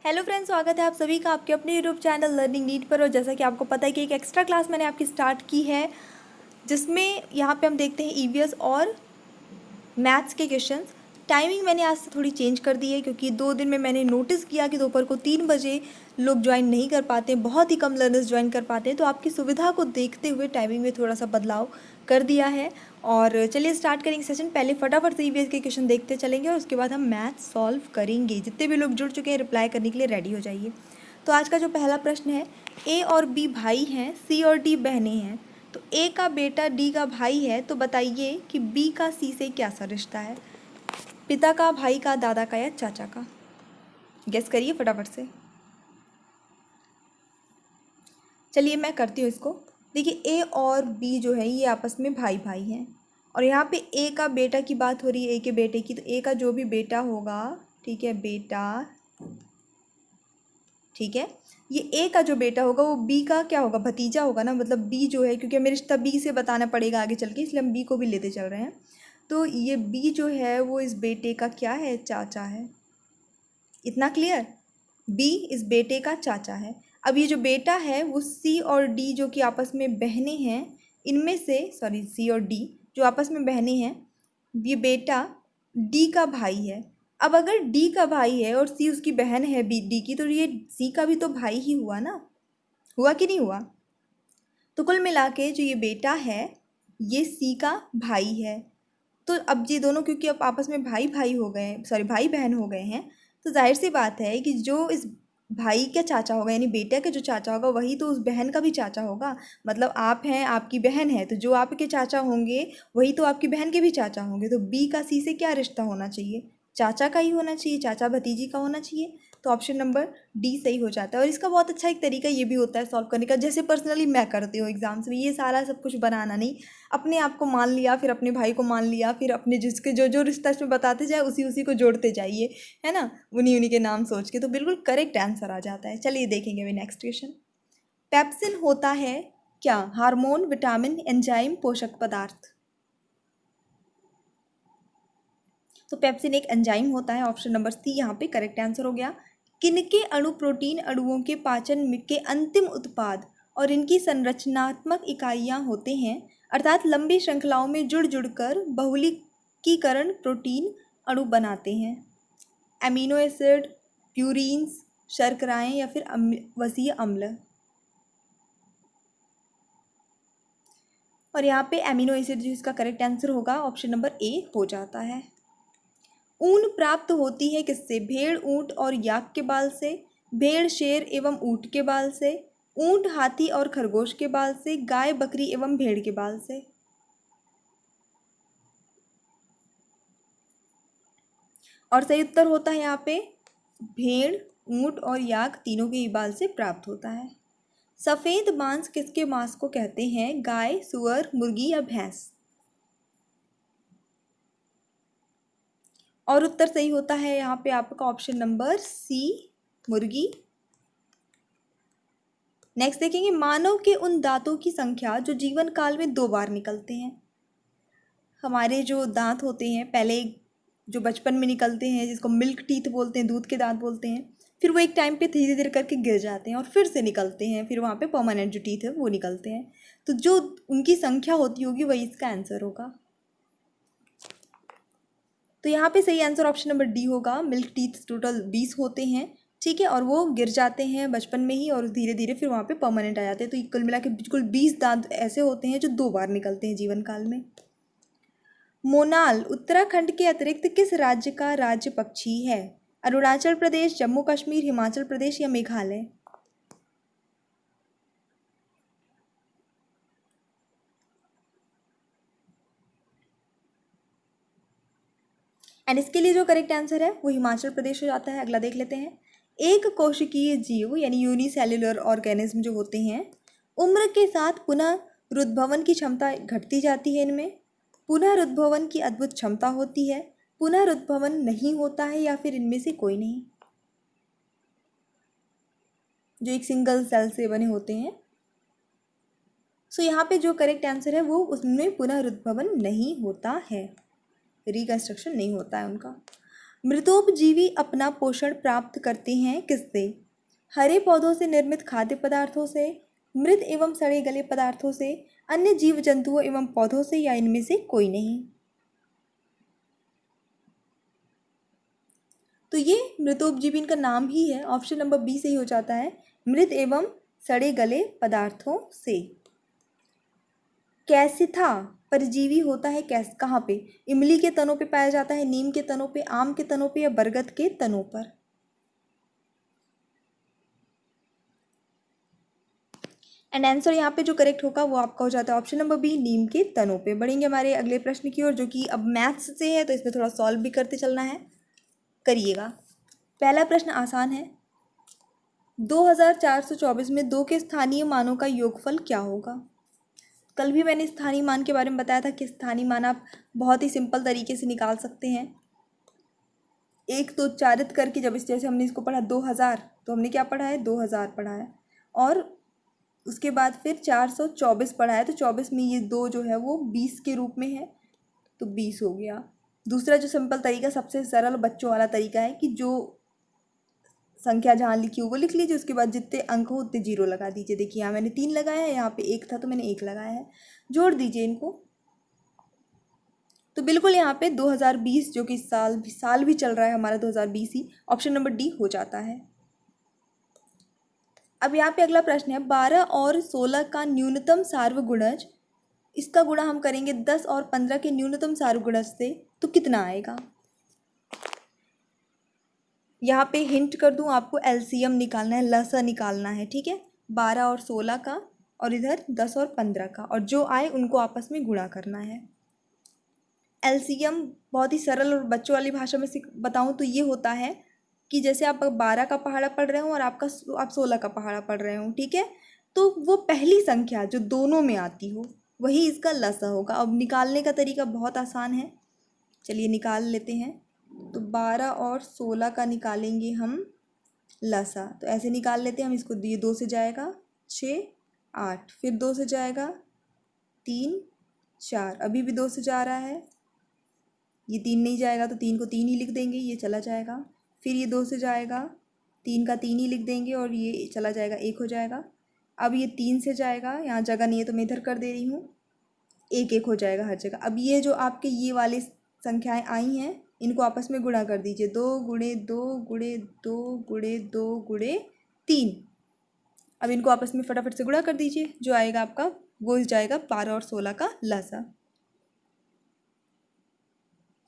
Hello friends, स्वागत है आप सभी का आपके अपने यूट्यूब चैनल लर्निंग नीट पर। और जैसा कि आपको पता है कि एक एक्स्ट्रा क्लास मैंने आपकी स्टार्ट की है, जिसमें यहाँ पे हम देखते हैं ईवीएस और मैथ्स के क्वेश्चंस। टाइमिंग मैंने आज से थोड़ी चेंज कर दी है, क्योंकि 2 दिन में मैंने नोटिस किया कि दोपहर को 3 बजे लोग ज्वाइन नहीं कर पाते हैं, बहुत ही कम लर्नर्स ज्वाइन कर पाते हैं। तो आपकी सुविधा को देखते हुए टाइमिंग में थोड़ा सा बदलाव कर दिया है। और चलिए स्टार्ट करेंगे सेशन। पहले फटाफट से ईवीएस के क्वेश्चन देखते चलेंगे और उसके बाद हम मैथ सॉल्व करेंगे। जितने भी लोग जुड़ चुके हैं रिप्लाई करने के लिए रेडी हो जाइए। तो आज का जो पहला प्रश्न है, ए और बी भाई हैं, सी और डी बहनें हैं। तो ए का बेटा डी का भाई है, तो बताइए कि बी का सी से क्या सा रिश्ता है। पिता का, भाई का, दादा का या चाचा का? गेस करिए फटाफट से। चलिए मैं करती हूँ इसको। देखिए, ए और बी जो है ये आपस में भाई भाई हैं। और यहाँ पे ए का बेटा की बात हो रही है, ए के बेटे की। तो ए का जो भी बेटा होगा, ठीक है, बेटा, ठीक है, ये ए का जो बेटा होगा वो बी का क्या होगा, भतीजा होगा ना। मतलब बी जो है, क्योंकि हमें रिश्ता बी से बताना पड़ेगा आगे चल के, इसलिए हम बी को भी लेते चल रहे हैं। तो ये बी जो है वो इस बेटे का क्या है, चाचा है। इतना क्लियर? बी इस बेटे का चाचा है। अब ये जो बेटा है वो सी और डी जो कि आपस में बहनें हैं, इनमें से, सॉरी, सी और डी जो आपस में बहनें हैं, ये बेटा डी का भाई है। अब अगर डी का भाई है और सी उसकी बहन है बी डी की, तो ये सी का भी तो भाई ही हुआ ना। हुआ कि नहीं हुआ? तो कुल मिला के जो ये बेटा है ये सी का भाई है। तो अब ये दोनों क्योंकि अब आपस में भाई भाई हो गए, सॉरी भाई बहन हो गए हैं, तो जाहिर सी बात है कि जो इस भाई का चाचा होगा, यानी बेटे का जो चाचा होगा, वही तो उस बहन का भी चाचा होगा। मतलब आप हैं, आपकी बहन है, तो जो आपके चाचा होंगे वही तो आपकी बहन के भी चाचा होंगे। तो बी का सी से क्या रिश्ता होना चाहिए? चाचा का ही होना चाहिए, चाचा भतीजी का होना चाहिए। तो ऑप्शन नंबर डी सही हो जाता है। और इसका बहुत अच्छा एक तरीका ये भी होता है सॉल्व करने का, जैसे पर्सनली मैं करती हूँ एग्जाम्स में। ये सारा सब कुछ बनाना नहीं, अपने आप को मान लिया, फिर अपने भाई को मान लिया, फिर अपने जिसके जो जो रिश्ता इसमें बताते जाए उसी उसी को जोड़ते जाइए, है ना, उन्हीं उन्हीं के नाम सोच के, तो बिल्कुल करेक्ट आंसर आ जाता है। चलिए देखेंगे अभी नेक्स्ट क्वेश्चन। पेप्सिन होता है क्या? हार्मोन, विटामिन, एंजाइम, पोषक पदार्थ। तो पेप्सिन एक एंजाइम होता है। ऑप्शन नंबर सी यहाँ पे करेक्ट आंसर हो गया। किनके अणु प्रोटीन अणुओं के पाचन के अंतिम उत्पाद और इनकी संरचनात्मक इकाइयाँ होते हैं, अर्थात लंबी श्रृंखलाओं में जुड़ जुड़कर बहुलकीकरण प्रोटीन अणु बनाते हैं? एमिनो एसिड, प्यूरीन्स, शर्कराएं या फिर वसीय अम्ल? और यहाँ पे एमिनो एसिड जो इसका करेक्ट आंसर होगा, ऑप्शन नंबर ए हो जाता है। ऊन प्राप्त होती है किससे? भेड़, ऊंट और याक के बाल से, भेड़, शेर एवं ऊंट के बाल से, ऊंट, हाथी और खरगोश के बाल से, गाय, बकरी एवं भेड़ के बाल से? और सही उत्तर होता है यहाँ पे भेड़, ऊंट और याक तीनों के ही बाल से प्राप्त होता है। सफेद मांस किसके मांस को कहते हैं? गाय, सुअर, मुर्गी या भैंस? और उत्तर सही होता है यहाँ पे आपका ऑप्शन नंबर सी, मुर्गी। नेक्स्ट देखेंगे, मानव के उन दांतों की संख्या जो जीवन काल में 2 बार निकलते हैं। हमारे जो दांत होते हैं, पहले जो बचपन में निकलते हैं, जिसको मिल्क टीथ बोलते हैं, दूध के दांत बोलते हैं, फिर वो एक टाइम पे धीरे धीरे करके गिर जाते हैं और फिर से निकलते हैं, फिर वहाँ पे परमानेंट जो टीथ है वो निकलते हैं। तो जो उनकी संख्या होती होगी वही इसका आंसर होगा। तो यहाँ पे सही आंसर ऑप्शन नंबर डी होगा। मिल्क टीथ टोटल 20 होते हैं, ठीक है, और वो गिर जाते हैं बचपन में ही और धीरे धीरे फिर वहाँ पे परमानेंट आ जाते हैं। तो कुल मिला के बिल्कुल 20 दांत ऐसे होते हैं जो 2 बार निकलते हैं जीवन काल में। मोनाल उत्तराखंड के अतिरिक्त किस राज्य का राज्य पक्षी है? अरुणाचल प्रदेश, जम्मू कश्मीर, हिमाचल प्रदेश या मेघालय? एंड इसके लिए जो करेक्ट आंसर है वो हिमाचल प्रदेश हो जाता है। अगला देख लेते हैं। एक कोशिकीय जीव यानी यूनिसेल्युलर ऑर्गेनिज्म जो होते हैं, उम्र के साथ पुनरुद्भवन की क्षमता घटती जाती है इनमें, पुनरुद्भवन की अद्भुत क्षमता होती है, पुनरुद्भवन नहीं होता है, या फिर इनमें से कोई नहीं? जो एक सिंगल सेल से बने होते हैं। सो यहाँ पे जो करेक्ट आंसर है वो उसमें पुनरुद्भवन नहीं होता है, रिकंस्ट्रक्शन नहीं होता है उनका। मृतोपजीवी अपना पोषण प्राप्त करते हैं किससे? हरे पौधों से निर्मित खाद्य पदार्थों से, मृत एवं सड़े गले पदार्थों से, अन्य जीव जंतुओं एवं पौधों से, या इनमें से कोई नहीं। तो ये मृतोपजीवी इनका नाम ही है, ऑप्शन नंबर बी सही हो जाता है, मृत एवं सड़े गले पदार्थों से। कैसिथा परजीवी होता है कहाँ पे? इमली के तनों पे पाया जाता है, नीम के तनों पे, आम के तनों पे, या बरगद के तनों पर? एंड आंसर यहाँ पे जो करेक्ट होगा वो आपका हो जाता है ऑप्शन नंबर बी, नीम के तनों पे। बढ़ेंगे हमारे अगले प्रश्न की ओर, जो कि अब मैथ्स से है, तो इसमें थोड़ा सॉल्व भी करते चलना है, करिएगा। पहला प्रश्न आसान है। 2424 में 2 के स्थानीय मानों का योगफल क्या होगा? कल भी मैंने स्थानीय मान के बारे में बताया था कि स्थानीय मान आप बहुत ही सिंपल तरीके से निकाल सकते हैं। एक तो उच्चारित करके, जब इस जैसे हमने इसको पढ़ा 2000, तो हमने क्या पढ़ा है? 2000 पढ़ा है। और उसके बाद फिर 424 पढ़ा है, तो 24 में ये 2 जो है वो 20 के रूप में है, तो 20 हो गया। दूसरा जो सिंपल तरीका, सबसे सरल बच्चों वाला तरीका है कि जो संख्या जहाँ लिखी हो वो लिख लीजिए, उसके बाद जितने अंक हो उतने 0 लगा दीजिए। देखिए यहाँ मैंने 3 लगाया है, यहाँ पे 1 था तो मैंने 1 लगाया है, जोड़ दीजिए इनको। तो बिल्कुल यहाँ पे 2020 जो कि साल भी चल रहा है हमारा 2020 ही, ऑप्शन नंबर डी हो जाता है। अब यहाँ पे अगला प्रश्न है, 12 और 16 का न्यूनतम सार्वगुणज, इसका गुणा हम करेंगे 10 और 15 के न्यूनतम सार्वगुणज से, तो कितना आएगा? यहाँ पे हिंट कर दूँ आपको, एलसीएम निकालना है, लसा निकालना है, ठीक है? 12 और 16 का, और इधर 10 और 15 का, और जो आए उनको आपस में गुणा करना है। एलसीएम बहुत ही सरल और बच्चों वाली भाषा में से बताऊँ तो ये होता है कि जैसे आप 12 का पहाड़ा पढ़ रहे हो और आप 16 का पहाड़ा पढ़ रहे हो, ठीक है? तो वो पहली संख्या जो दोनों में आती हो वही इसका लसा होगा। अब निकालने का तरीका बहुत आसान है, चलिए निकाल लेते हैं। तो 12 और 16 का निकालेंगे हम लसा, तो ऐसे निकाल लेते हैं हम इसको। ये 2 से जाएगा 6 8, फिर 2 से जाएगा 3 4, अभी भी 2 से जा रहा है, ये 3 नहीं जाएगा तो 3 को 3 ही लिख देंगे, ये चला जाएगा। फिर ये 2 से जाएगा, 3 का 3 ही लिख देंगे और ये चला जाएगा, 1 हो जाएगा। अब ये 3 से जाएगा, यहाँ जगह नहीं है तो मैं इधर कर दे रही हूँ, 1 1 हो जाएगा हर जगह। अब ये जो आपके ये वाली संख्याएं आई हैं इनको आपस में गुणा कर दीजिए, 2 गुणे 2 गुणे 2 गुणे 2 गुणे 3। अब इनको आपस में फटाफट से गुणा कर दीजिए, जो आएगा आपका वो जाएगा 12 और 16 का लसा।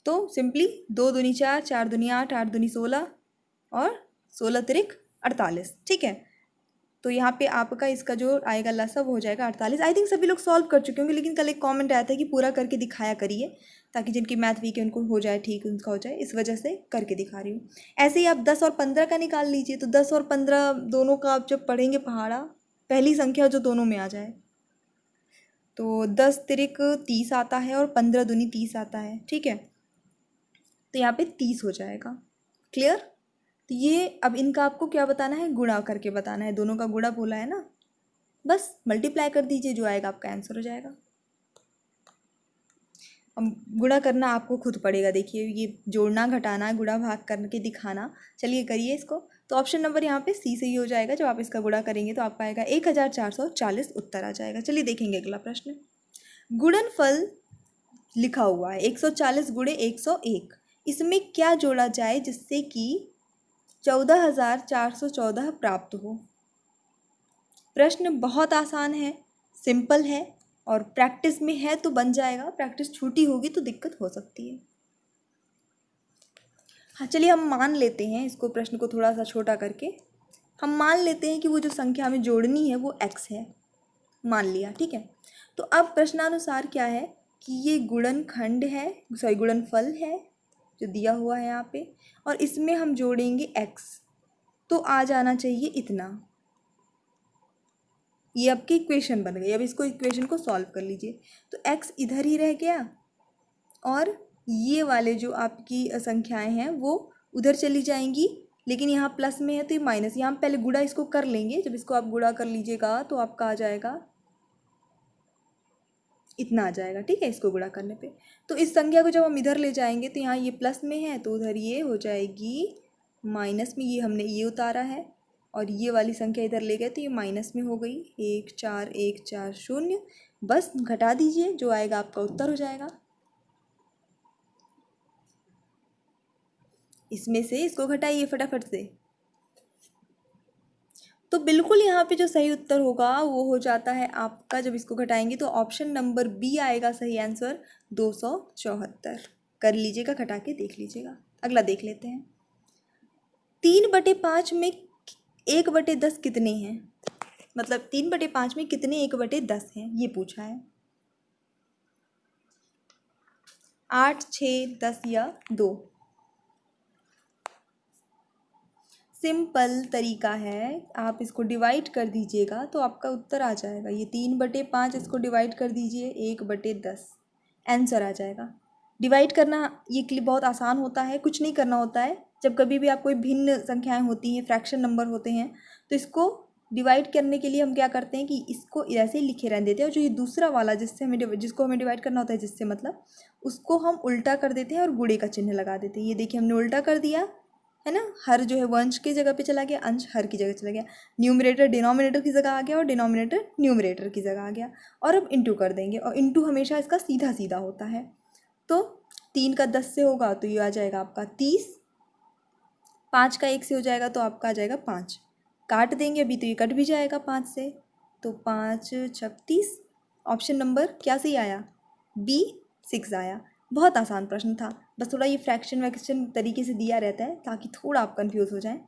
तो सिंपली 2 दूनी 4, 4 दूनी 8, 8 दूनी 16 और 16 तिरिक 48, ठीक है? तो यहाँ पे आपका इसका जो आएगा लसा वो हो जाएगा 48। आई थिंक सभी लोग सॉल्व कर चुके होंगे, लेकिन कल एक कमेंट आया था कि पूरा करके दिखाया करिए, ताकि जिनकी मैथ वीक है उनको हो जाए ठीक, उनका हो जाए, इस वजह से करके दिखा रही हूँ। ऐसे ही आप 10 और 15 का निकाल लीजिए, तो 10 और 15 दोनों का आप जब पढ़ेंगे पहाड़ा, पहली संख्या जो दोनों में आ जाए, तो 10 तिरिक 30 आता है और 15 दूनी 30 आता है, ठीक है? तो यहाँ पे 30 हो जाएगा। क्लियर? तो ये अब इनका आपको क्या बताना है? गुणा करके बताना है, दोनों का गुणा बोला है ना, बस मल्टीप्लाई कर दीजिए, जो आएगा आपका आंसर हो जाएगा। अब गुणा करना आपको खुद पड़ेगा, देखिए ये जोड़ना घटाना गुणा भाग करके दिखाना, चलिए करिए इसको। तो ऑप्शन नंबर यहाँ पे सी सही हो जाएगा, जब आप इसका गुणा करेंगे तो आपका आएगा 1440 उत्तर आ जाएगा। चलिए देखेंगे अगला प्रश्न। गुणनफल लिखा हुआ है 140 गुणे 101, इसमें क्या जोड़ा जाए जिससे कि 14,414 प्राप्त हो? प्रश्न बहुत आसान है, सिंपल है, और प्रैक्टिस में है तो बन जाएगा, प्रैक्टिस छूटी होगी तो दिक्कत हो सकती है। हाँ चलिए हम मान लेते हैं इसको, प्रश्न को थोड़ा सा छोटा करके हम मान लेते हैं कि वो जो संख्या हमें जोड़नी है वो x है, मान लिया, ठीक है? तो अब प्रश्नानुसार क्या है कि ये गुणनखंड है, सॉरी गुणनफल है जो दिया हुआ है यहाँ पे, और इसमें हम जोड़ेंगे x, तो आ जाना चाहिए इतना। ये आपकी इक्वेशन बन गई। अब इसको इक्वेशन को सॉल्व कर लीजिए, तो x इधर ही रह गया और ये वाले जो आपकी संख्याएं हैं वो उधर चली जाएंगी, लेकिन यहाँ प्लस में है तो ये माइनस। यहाँ पहले गुणा इसको कर लेंगे, जब इसको आप गुणा कर लीजिएगा तो आपका आ जाएगा इतना आ जाएगा, ठीक है, इसको गुणा करने पे। तो इस संख्या को जब हम इधर ले जाएंगे तो यहाँ ये प्लस में है तो उधर ये हो जाएगी माइनस में, ये हमने ये उतारा है और ये वाली संख्या इधर ले गए तो ये माइनस में हो गई। 1 4 1 4 0, बस घटा दीजिए, जो आएगा आपका उत्तर हो जाएगा। इसमें से इसको घटाइए फटाफट से। तो बिल्कुल यहाँ पे जो सही उत्तर होगा वो हो जाता है आपका, जब इसको घटाएंगे तो ऑप्शन नंबर बी आएगा सही आंसर, 274। कर लीजिएगा, घटा के देख लीजिएगा। अगला देख लेते हैं। 3/5 में 1/10 कितने हैं, मतलब 3/5 में कितने 1/10 हैं, ये पूछा है। 8 6 10 या 2। सिंपल तरीका है, आप इसको डिवाइड कर दीजिएगा तो आपका उत्तर आ जाएगा। ये 3/5 इसको डिवाइड कर दीजिए 1/10, आंसर आ जाएगा। डिवाइड करना ये बहुत आसान होता है, कुछ नहीं करना होता है। जब कभी भी आप कोई भिन्न संख्याएं होती हैं, फ्रैक्शन नंबर होते हैं, तो इसको डिवाइड करने के लिए हम क्या करते हैं कि इसको ऐसे ही लिखे रहने देते हैं और जो ये दूसरा वाला जिसको हमें डिवाइड करना होता है, जिससे मतलब उसको हम उल्टा कर देते हैं और गुणे का चिन्ह लगा देते हैं। ये देखिए हमने उल्टा कर दिया है ना, हर जो है वो अंश की जगह पे चला गया, अंश हर की जगह चला गया, न्यूमरेटर डिनोमिनेटर की जगह आ गया और डिनोमिनेटर न्यूमरेटर की जगह आ गया। और अब इंटू कर देंगे, और इंटू हमेशा इसका सीधा सीधा होता है। तो 3 का 10 से होगा तो ये आ जाएगा आपका 30, 5 का 1 से हो जाएगा तो आपका आ जाएगा 5। काट देंगे अभी तो ये कट भी जाएगा 5 से, तो 5 36। ऑप्शन नंबर क्या सही आया, बी 6 आया। बहुत आसान प्रश्न था, बस थोड़ा ये फ्रैक्शन वैक्शन तरीके से दिया रहता है ताकि थोड़ा आप कंफ्यूज हो जाएं।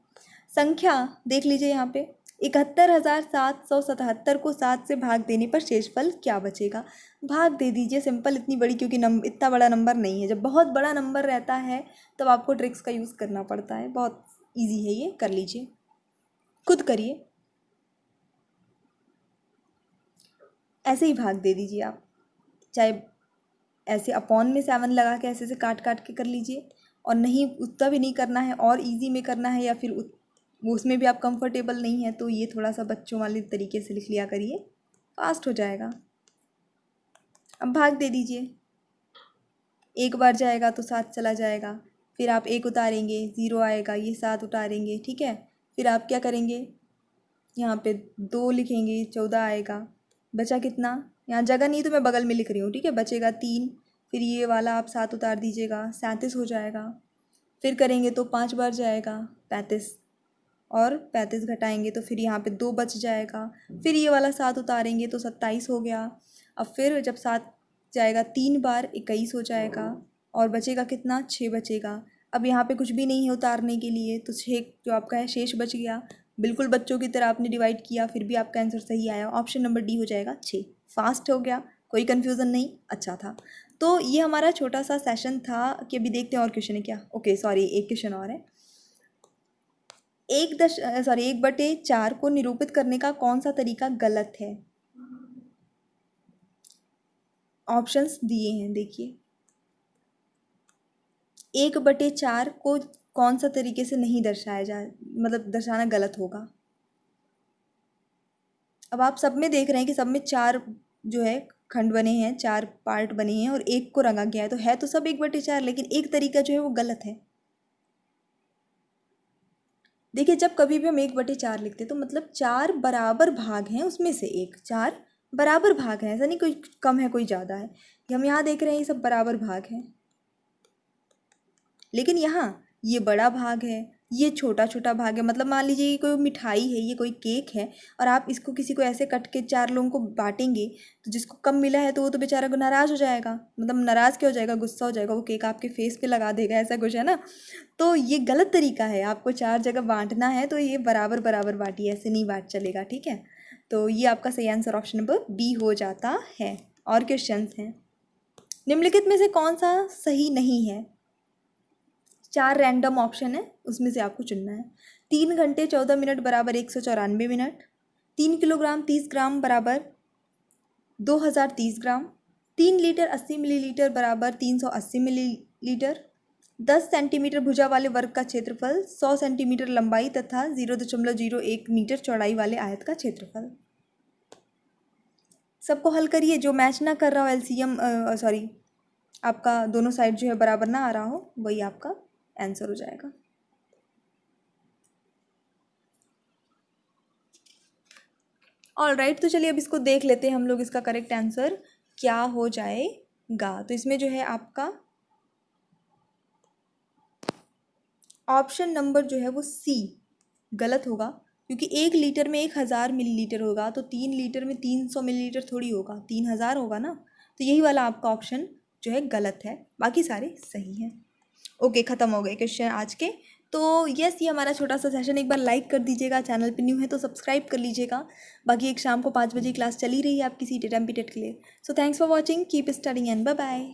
संख्या देख लीजिए यहाँ पे, 71,777 को 7 से भाग देने पर शेषफल क्या बचेगा। भाग दे दीजिए, सिंपल, इतनी बड़ी, क्योंकि इतना बड़ा नंबर नहीं है। जब बहुत बड़ा नंबर रहता है तब आपको ट्रिक्स का यूज़ करना पड़ता है। बहुत ईजी है ये, कर लीजिए, खुद करिए, ऐसे ही भाग दे दीजिए आप, चाहे ऐसे अपॉन में 7 लगा के ऐसे से काट काट के कर लीजिए, और नहीं उतना भी नहीं करना है और इजी में करना है, या फिर उसमें भी आप कंफर्टेबल नहीं है तो ये थोड़ा सा बच्चों वाले तरीके से लिख लिया करिए, फास्ट हो जाएगा। अब भाग दे दीजिए, एक बार जाएगा तो 7 चला जाएगा, फिर आप 1 उतारेंगे 0 आएगा, ये 7 उतारेंगे, ठीक है, फिर आप क्या करेंगे, यहाँ पे 2 लिखेंगे 14 आएगा, बचा कितना, यहाँ जगह नहीं तो मैं बगल में लिख रही हूँ, ठीक है, बचेगा 3, फिर ये वाला आप 7 उतार दीजिएगा, 37 हो जाएगा। फिर करेंगे तो 5 बार जाएगा 35, और 35 घटाएंगे तो फिर यहाँ पे 2 बच जाएगा, फिर ये वाला 7 उतारेंगे तो 27 हो गया। अब फिर जब 7 जाएगा 3 बार 21 हो जाएगा, और बचेगा कितना, 6 बचेगा। अब यहाँ पे कुछ भी नहीं है उतारने के लिए, तो 6 जो आपका है शेष बच गया। बिल्कुल बच्चों की तरह आपने डिवाइड किया, फिर भी आपका आंसर सही आया, ऑप्शन नंबर डी हो जाएगा 6। फास्ट हो गया, कोई कन्फ्यूज़न नहीं, अच्छा था। तो ये हमारा छोटा सा सेशन था कि अभी देखते हैं और क्वेश्चन है क्या। ओके सॉरी, एक क्वेश्चन और है। 1/4 को निरूपित करने का कौन सा तरीका गलत है। ऑप्शंस दिए हैं, देखिए 1/4 को कौन सा तरीके से नहीं दर्शाया जाए, मतलब दर्शाना गलत होगा। अब आप सब में देख रहे हैं कि सब में 4 जो है खंड बने हैं, 4 पार्ट बने हैं और 1 को रंगा गया है तो सब 1/4, लेकिन एक तरीका जो है वो गलत है। देखिए जब कभी भी हम 1/4 लिखते हैं तो मतलब 4 बराबर भाग हैं, उसमें से 4 बराबर भाग हैं, ऐसा नहीं कोई कम है कोई ज़्यादा है। हम यहाँ देख रहे हैं ये सब बराबर भाग हैं, लेकिन यहाँ ये बड़ा भाग है, ये छोटा छोटा भाग है। मतलब मान लीजिए ये कोई मिठाई है, ये कोई केक है, और आप इसको किसी को ऐसे कट के 4 लोगों को बांटेंगे तो जिसको कम मिला है तो वो तो बेचारा नाराज़ हो जाएगा, मतलब नाराज़ क्या हो जाएगा, गुस्सा हो जाएगा, वो केक आपके फेस पे लगा देगा, ऐसा कुछ है ना। तो ये गलत तरीका है, आपको 4 जगह बांटना है तो ये बराबर बराबर बांटिए, ऐसे नहीं बांट चलेगा, ठीक है। तो ये आपका सही आंसर ऑप्शन नंबर बी हो जाता है। और क्वेश्चंस हैं, निम्नलिखित में से कौन सा सही नहीं है। 4 रैंडम ऑप्शन है, उसमें से आपको चुनना है। 3 घंटे 14 मिनट बराबर 194 मिनट, 3 किलोग्राम 30 ग्राम बराबर 2030 ग्राम, 3 लीटर 80 मिलीलीटर बराबर 380 मिलीलीटर, 10 सेंटीमीटर भुजा वाले वर्ग का क्षेत्रफल, 100 सेंटीमीटर लंबाई तथा 0.01 मीटर चौड़ाई वाले आयत का क्षेत्रफल। सबको हल करिए, जो मैच ना कर रहा हो एलसीएम, सॉरी, आपका दोनों साइड जो है बराबर ना आ रहा हो, वही आपका आंसर हो जाएगा। ऑल राइट, तो चलिए अब इसको देख लेते हैं हम लोग, इसका करेक्ट आंसर क्या हो जाएगा। तो इसमें जो है आपका ऑप्शन नंबर जो है वो सी गलत होगा, क्योंकि 1 लीटर में 1000 मिलीलीटर होगा, तो 3 लीटर में 300 मिलीलीटर थोड़ी होगा, 3000 होगा ना। तो यही वाला आपका ऑप्शन जो है गलत है, बाकी सारे सही हैं। ओके, ख़त्म हो गए क्वेश्चन आज के। तो यस, ये हमारा छोटा सा सेशन, एक बार लाइक कर दीजिएगा, चैनल पे न्यू है तो सब्सक्राइब कर लीजिएगा। बाकी एक शाम को 5 बजे क्लास चली रही है आपकी सीटेट एमपीटेट के लिए। So thanks for watching, keep studying and bye bye.